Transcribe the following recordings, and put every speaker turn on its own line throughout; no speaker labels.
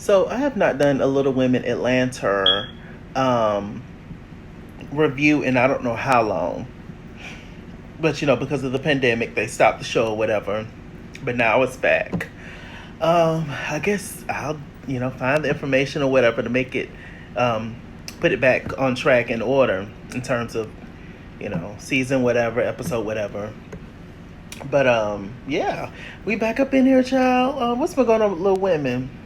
So I have not done a Little Women Atlanta um, review in I don't know how long. But because of the pandemic, they stopped the show or whatever. But now it's back. I guess I'll find the information or whatever to make it um, put it back on track in order in terms of season whatever, episode whatever. But yeah, we back up in here, child. What's been going on with Little Women?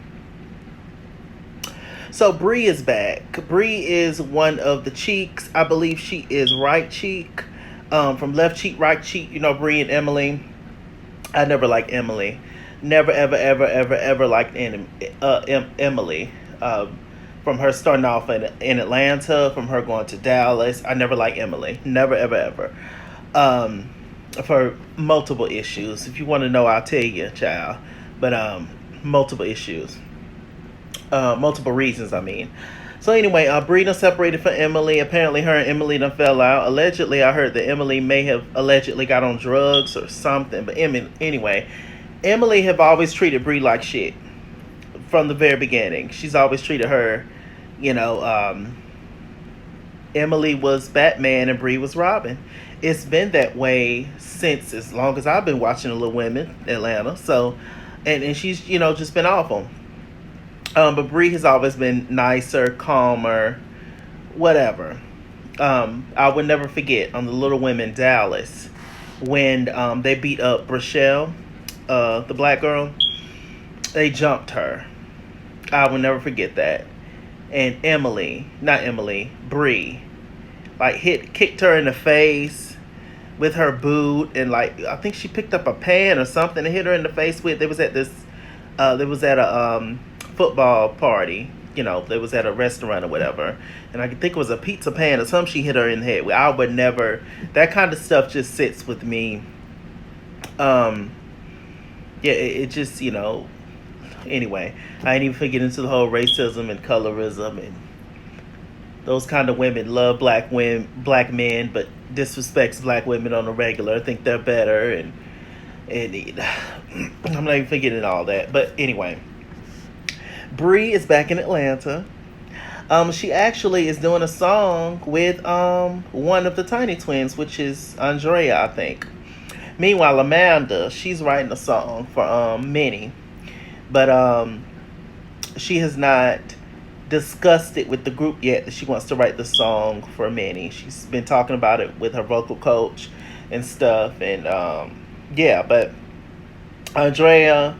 So Bree is back. Bree is one of the cheeks. I believe she is right cheek. From left cheek, right cheek. Bree and Emily. I never liked Emily. Never, ever, ever, ever, ever liked Emily. From her starting off in Atlanta, from her going to Dallas, I never liked Emily. Never, ever, ever. For multiple issues. If you want to know, I'll tell you, child. But multiple issues. Multiple reasons, I mean. So anyway, Bree done separated from Emily. Apparently her and Emily done fell out. Allegedly, I heard that Emily may have allegedly got on drugs or something. But anyway, Emily have always treated Bree like shit from the very beginning. She's always treated her, you know, Emily was Batman and Bree was Robin. It's been that way since as long as I've been watching the Little Women Atlanta. So, and she's just been awful. But Bree has always been nicer, calmer, whatever. I would never forget on the Little Women Dallas when they beat up Rochelle, the black girl. They jumped her. I will never forget that. And not Emily, Bree, like kicked her in the face with her boot, and like I think she picked up a pan or something and hit her in the face with. They was at this. They was at a football party. They was at a restaurant or whatever, and I think it was a pizza pan or something. She hit her in the head. I would never. That kind of stuff just sits with me. Yeah, it just Anyway, I ain't even get into the whole racism and colorism and those kind of women love black men, but disrespects black women on the regular. Think they're better, and I'm not even forgetting all that. But anyway, Bree is back in Atlanta. She actually is doing a song with one of the Tiny Twins, which is Andrea, I think. Meanwhile, Amanda, she's writing a song for Minnie, but she has not discussed it with the group yet that she wants to write the song for Minnie. She's been talking about it with her vocal coach and stuff, and yeah. But Andrea,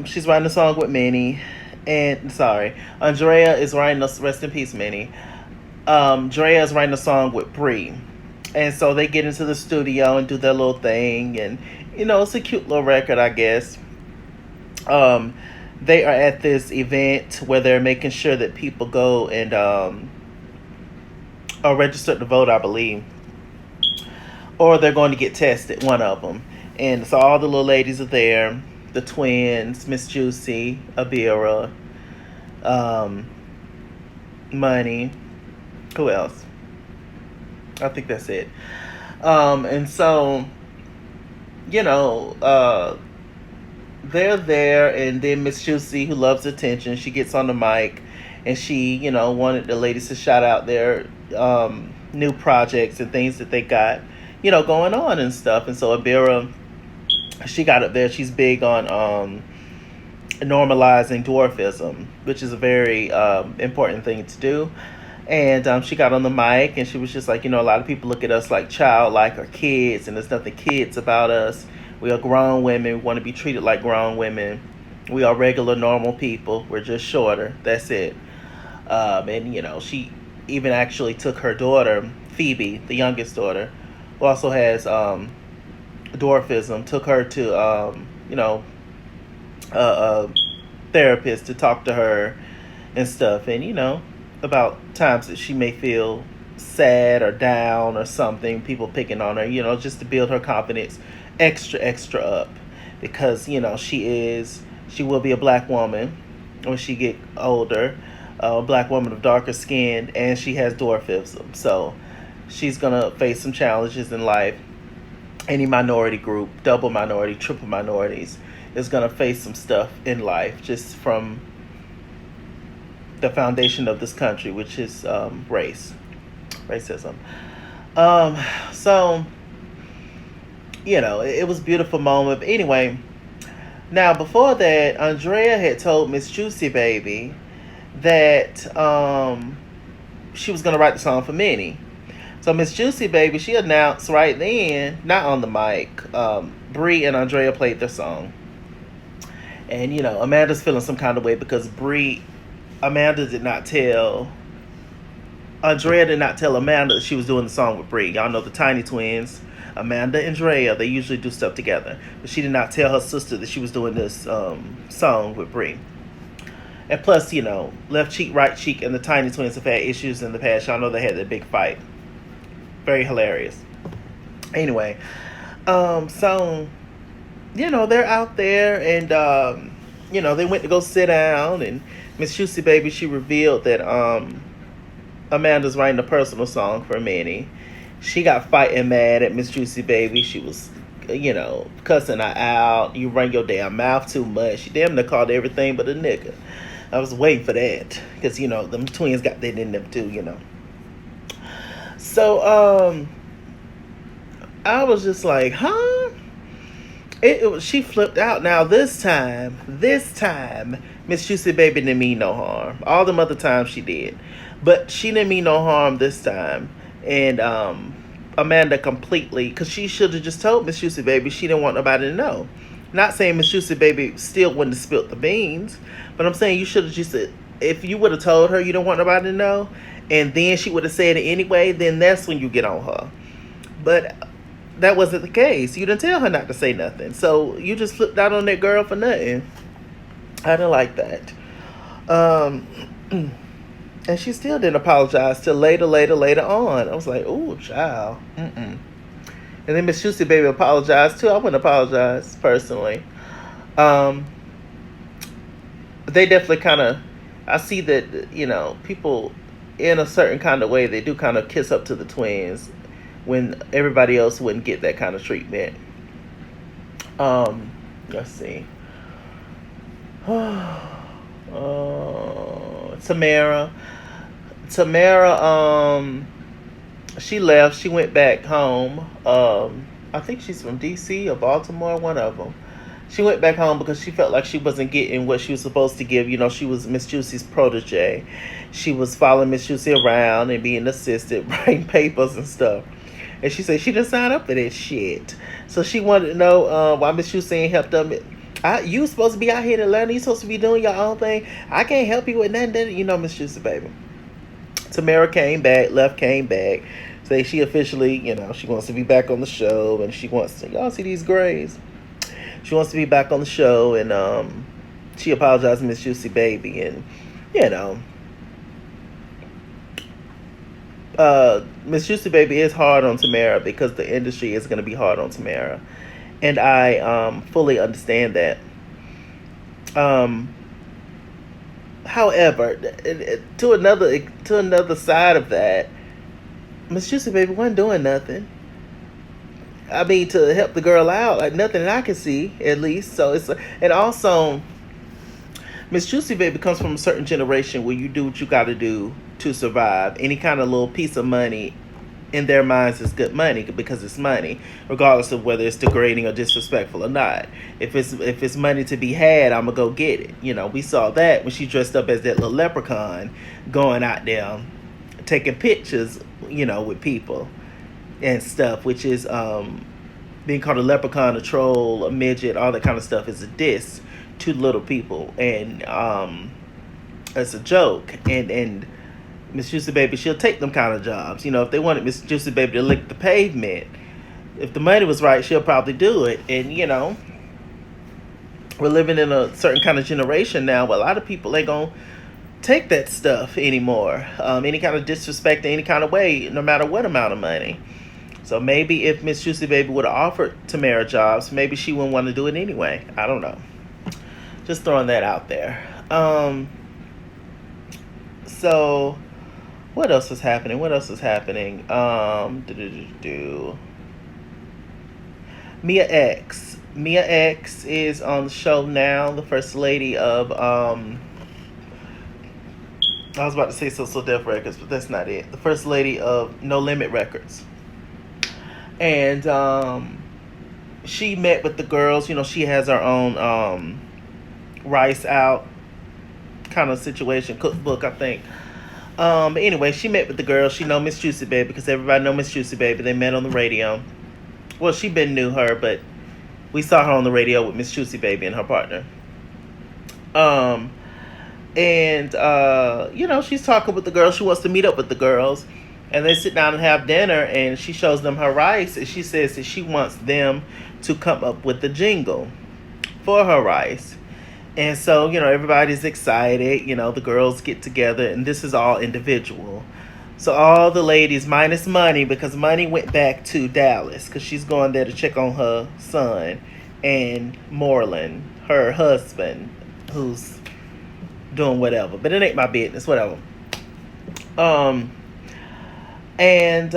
she's writing a song with Minnie, and sorry, Andrea is writing a rest in peace, Minnie. Drea is writing a song with Bree, and so they get into the studio and do their little thing, and it's a cute little record, I guess. They are at this event where they're making sure that people go and are registered to vote, I believe, or they're going to get tested, one of them. And so all the little ladies are there, the twins, Miss Juicy, Abira, Money, who else? I think that's it. And so, they're there, and then Miss Juicy, who loves attention, she gets on the mic, and she, wanted the ladies to shout out their new projects and things that they got, going on and stuff. And so Abira, she got up there. She's big on normalizing dwarfism, which is a very important thing to do. And she got on the mic, and she was just like, a lot of people look at us like childlike or kids, and there's nothing kids about us. We are grown women. We want to be treated like grown women. We are regular, normal people. We're just shorter. That's it. And, she even actually took her daughter, Phoebe, the youngest daughter, who also has dwarfism, took her to, a therapist to talk to her and stuff. And, about times that she may feel sad or down or something, people picking on her, just to build her confidence extra up, because she will be a black woman when she get older, a black woman of darker skin, and she has dwarfism, so she's gonna face some challenges in life. Any minority group, double minority, triple minorities, is gonna face some stuff in life just from the foundation of this country, which is racism. Um, so it was a beautiful moment. But anyway, now before that, Andrea had told Miss Juicy Baby that she was gonna write the song for Minnie. So Miss Juicy Baby, she announced right then, not on the mic. Bree and Andrea played their song, and Amanda's feeling some kind of way because Amanda did not tell. Andrea did not tell Amanda that she was doing the song with Bree. Y'all know the Tiny Twins, Amanda and Drea. They usually do stuff together, but she did not tell her sister that she was doing this song with Bree. And plus, left cheek, right cheek, and the Tiny Twins have had issues in the past. Y'all know they had that big fight. Very hilarious. Anyway, so they're out there, and they went to go sit down, and Miss Juicy Baby, she revealed that Amanda's writing a personal song for Minnie. She got fighting mad at Miss Juicy Baby. She was, cussing her out. You run your damn mouth too much. She damn near called everything but a nigga. I was waiting for that because them twins got that in them too. So I was just like, huh? She flipped out. Now this time, Miss Juicy Baby didn't mean no harm. All them other times she did, but she didn't mean no harm this time. And Amanda completely, because she should have just told Miss Juicy Baby she didn't want nobody to know. Not saying Miss Juicy Baby still wouldn't have spilled the beans, but I'm saying you should have just said, if you would have told her you don't want nobody to know, and then she would have said it anyway, then that's when you get on her. But that wasn't the case. You didn't tell her not to say nothing. So you just flipped out on that girl for nothing. I didn't like that. And she still didn't apologize till later on. I was like, ooh, child. And then Miss Juicy Baby apologized too. I wouldn't apologize personally. They definitely kind of, I see that, people in a certain kind of way, they do kind of kiss up to the twins when everybody else wouldn't get that kind of treatment. Let's see. Tamara, she left. She went back home. I think she's from DC or Baltimore, one of them. She went back home because she felt like she wasn't getting what she was supposed to give. She was Miss Juicy's protege. She was following Miss Juicy around and being assisted, writing papers and stuff. And she said she didn't sign up for that shit. So she wanted to know why Miss Juicy ain't helped them. You supposed to be out here in Atlanta. You supposed to be doing your own thing. I can't help you with nothing. Miss Juicy Baby. Tamara came back, came back. Say she officially, she wants to be back on the show, and she wants to. Y'all see these grays? She wants to be back on the show, and she apologized to Miss Juicy Baby, and Miss Juicy Baby is hard on Tamara because the industry is going to be hard on Tamara, and I fully understand that. However, to another side of that, Miss Juicy Baby wasn't doing nothing. I mean, to help the girl out, like nothing that I can see, at least. So and also, Miss Juicy Baby comes from a certain generation where you do what you got to do to survive. Any kind of little piece of money, in their minds, is good money because it's money, regardless of whether it's degrading or disrespectful or not. If it's money to be had, I'm gonna go get it. We saw that when she dressed up as that little leprechaun, going out there, taking pictures, with people and stuff, which is being called a leprechaun, a troll, a midget, all that kind of stuff is a diss to little people, and it's a joke. And Miss Juicy Baby, she'll take them kind of jobs. If they wanted Miss Juicy Baby to lick the pavement, if the money was right, she'll probably do it. And we're living in a certain kind of generation now where a lot of people ain't gonna take that stuff anymore. Any kind of disrespect in any kind of way, no matter what amount of money. So maybe if Miss Juicy Baby would have offered Tamara jobs, maybe she wouldn't want to do it anyway. I don't know. Just throwing that out there. So what else is happening? Mia X. Mia X is on the show now, the first lady of I was about to say So Def Records, but that's not it. The first lady of No Limit Records. And she met with the girls. You know, she has her own rice out kind of situation, cookbook, I think. But anyway, she met with the girls. She know Miss Juicy Baby because everybody know Miss Juicy Baby. They met on the radio. Well, she been knew her, but we saw her on the radio with Miss Juicy Baby and her partner. Um, and you know, she's talking with the girls. She wants to meet up with the girls, and they sit down and have dinner. And she shows them her rice, and she says that she wants them to come up with the jingle for her rice. And so, you know, everybody's excited. You know, the girls get together, and this is all individual. So all the ladies, minus Money, because Money went back to Dallas because she's going there to check on her son, and Moreland, her husband, who's doing whatever. But it ain't my business, whatever. Um, and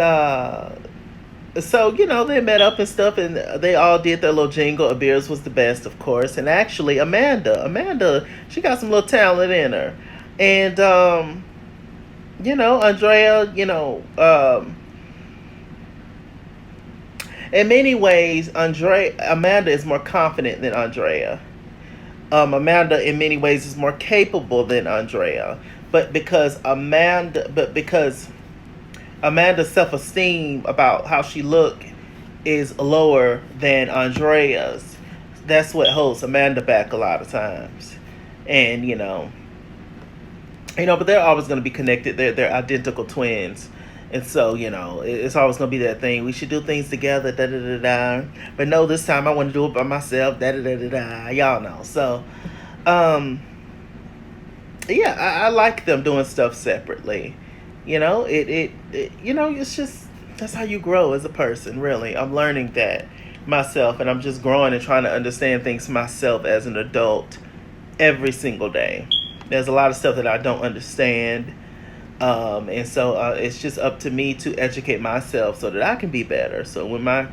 so, you know, they met up and stuff, and they all did their little jingle. Abir's was the best, of course. And actually, Amanda, she got some little talent in her. And, you know, Andrea, you know, in many ways, Amanda is more confident than Andrea. Amanda, in many ways, is more capable than Andrea. Because Amanda's self-esteem about how she look is lower than Andrea's. That's what holds Amanda back a lot of times. And but they're always going to be connected. They're identical twins. And so, it's always going to be that thing. We should do things together, da da da da. But no, this time I want to do it by myself, da da da da da. Y'all know. So, yeah, I like them doing stuff separately. It's just, that's how you grow as a person, really. I'm learning that myself, and I'm just growing and trying to understand things myself as an adult every single day. There's a lot of stuff that I don't understand, and so it's just up to me to educate myself so that I can be better. So when my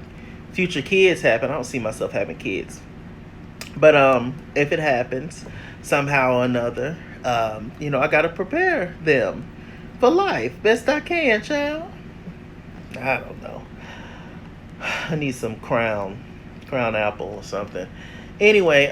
future kids happen, I don't see myself having kids, but if it happens somehow or another, I gotta prepare them for life best I can, child. I don't know. I need some crown apple or something. Anyway,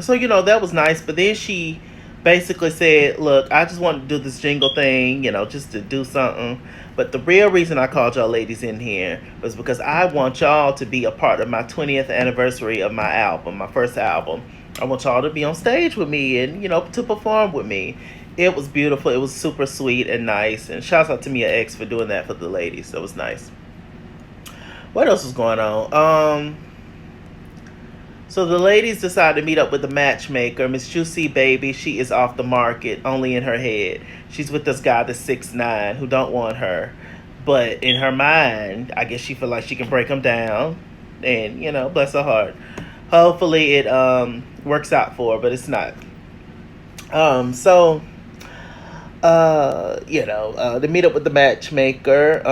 so that was nice, but then she basically said, look, I just want to do this jingle thing, just to do something. But the real reason I called y'all ladies in here was because I want y'all to be a part of my 20th anniversary of my album, my first album. I want y'all to be on stage with me and, to perform with me. It was beautiful. It was super sweet and nice. And shouts out to Mia X for doing that for the ladies. That was nice. What else was going on? So the ladies decided to meet up with the matchmaker, Miss Juicy Baby. She is off the market, only in her head. She's with this guy that's 6'9", who don't want her. But in her mind, I guess she feel like she can break him down. And, bless her heart. Hopefully it works out for her, but it's not. They meet up with the matchmaker,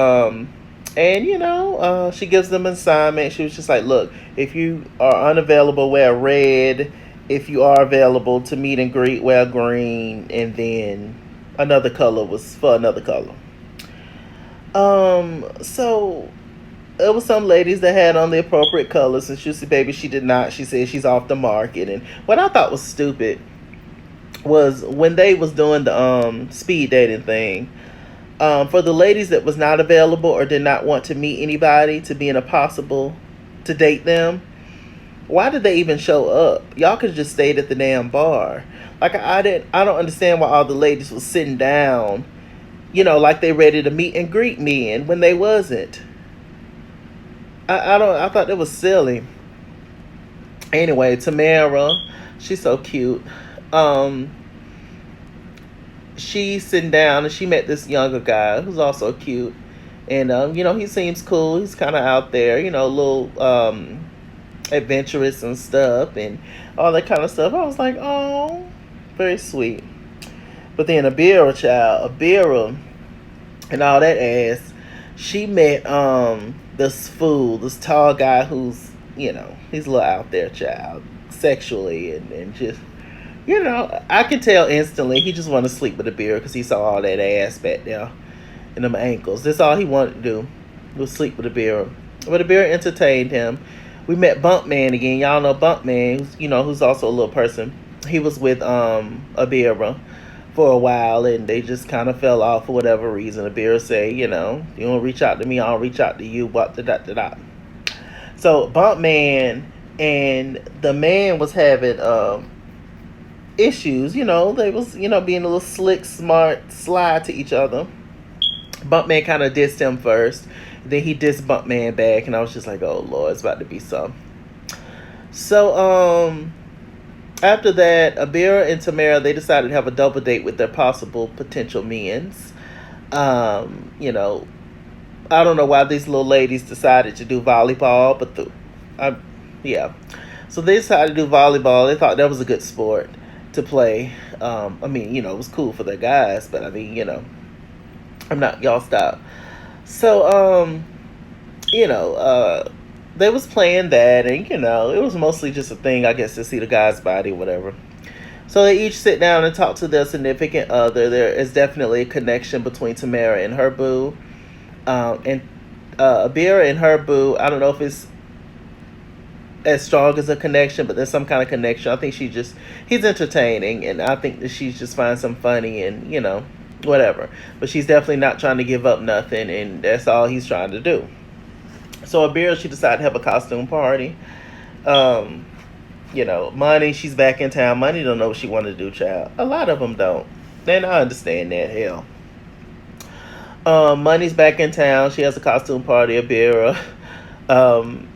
and she gives them an assignment. She was just like, look, if you are unavailable, wear red. If you are available to meet and greet, wear green. And then another color was for another color. So there was some ladies that had on the appropriate colors, and Juicy Baby, she did not. She said she's off the market. And what I thought was stupid was when they was doing the speed dating thing, for the ladies that was not available or did not want to meet anybody to be in a possible to date them, why did they even show up? Y'all could have just stayed at the damn bar. Like I don't understand why all the ladies was sitting down, like they ready to meet and greet men when they wasn't. I thought that was silly. Anyway, Tamara, she's so cute. She's sitting down and she met this younger guy who's also cute. And, he seems cool. He's kind of out there, a little adventurous and stuff and all that kind of stuff. I was like, oh, very sweet. But then Abira and all that ass, she met this tall guy who's, he's a little out there, child, sexually and just You know, I can tell instantly he just wanted to sleep with the beer because he saw all that ass back there and them ankles. That's all he wanted to do was sleep with the beer. But the beer entertained him. We met Bumpman again. Y'all know Bumpman, who's also a little person. He was with Abira for a while, and they just kind of fell off for whatever reason. Abira say, you don't reach out to me, I'll reach out to you. What da da da da. So Bumpman and the man was having issues. They was being a little slick, smart, sly to each other. Bumpman kind of dissed him first. Then he dissed Bumpman back, and I was just like, "Oh Lord, it's about to be some." So, after that, Abira and Tamara they decided to have a double date with their possible potential men's. You know, I don't know why these little ladies decided to do volleyball, but yeah. So they decided to do volleyball. They thought that was a good sport to play. I mean, it was cool for the guys, but I mean, I'm not, y'all stop. So, you know, they was playing that, and it was mostly just a thing, I guess, to see the guy's body, whatever. So they each sit down and talk to their significant other. There is definitely a connection between Tamara and her boo, and Abira and her boo. I don't know if it's as strong as a connection, but there's some kind of connection. I think he's entertaining, and I think that she's just finds some funny, and whatever. But she's definitely not trying to give up nothing, and that's all he's trying to do. So Abira, she decided to have a costume party. Money, she's back in town. Money don't know what she want to do, child. A lot of them don't. And I understand that, hell. Money's back in town. She has a costume party, Abira.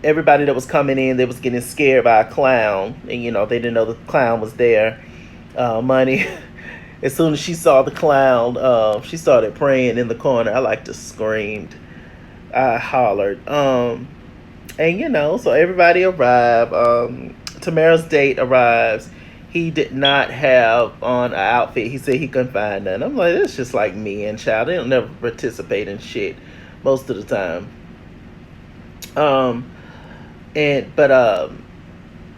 Everybody that was coming in, they was getting scared by a clown. And, they didn't know the clown was there. Money, as soon as she saw the clown, she started praying in the corner. I like to screamed. I hollered. So everybody arrived. Tamara's date arrives. He did not have on an outfit. He said he couldn't find none. I'm like, it's just like me and child. They don't never participate in shit most of the time.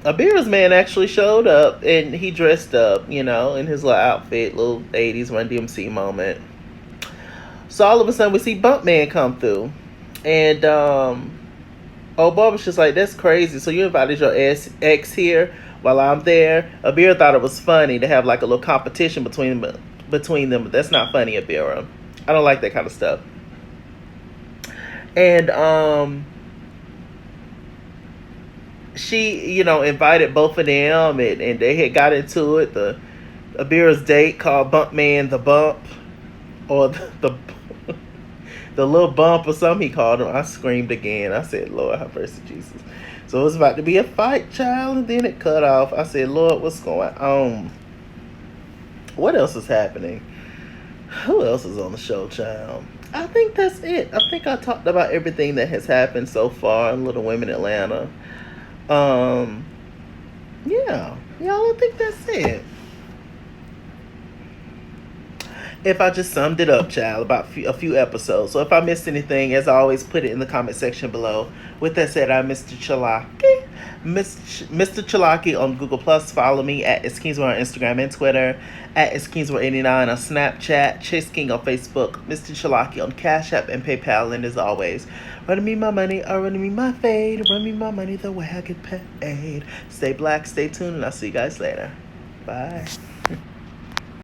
Abira's man actually showed up and he dressed up, in his little outfit, little 80s Run DMC moment. So all of a sudden we see Bumpman come through. And old Bob was just like, that's crazy. So you invited your ex here while I'm there? Abira thought it was funny to have like a little competition between them, but that's not funny, Abira. I don't like that kind of stuff. And she, invited both of them, and they had got into it. The Abira's date called Bumpman the Bump, or the little bump or something he called him. I screamed again. I said, Lord, have mercy, Jesus. So it was about to be a fight, child, and then it cut off. I said, Lord, what's going on? What else is happening? Who else is on the show, child? I think that's it. I think I talked about everything that has happened so far in Little Women Atlanta. Yeah, I think that's it. If I just summed it up, child, about a few episodes. So if I missed anything, as always, put it in the comment section below. With that said, I'm MrChalaki. MrChalaki on Google+. Follow me at It's Kingswell on Instagram and Twitter. At It's Kingswell89 on Snapchat. Chase King on Facebook. MrChalaki on Cash App and PayPal. And as always, running me my money or running me my fade. Run me my money the way I get paid. Stay black, stay tuned, and I'll see you guys later. Bye.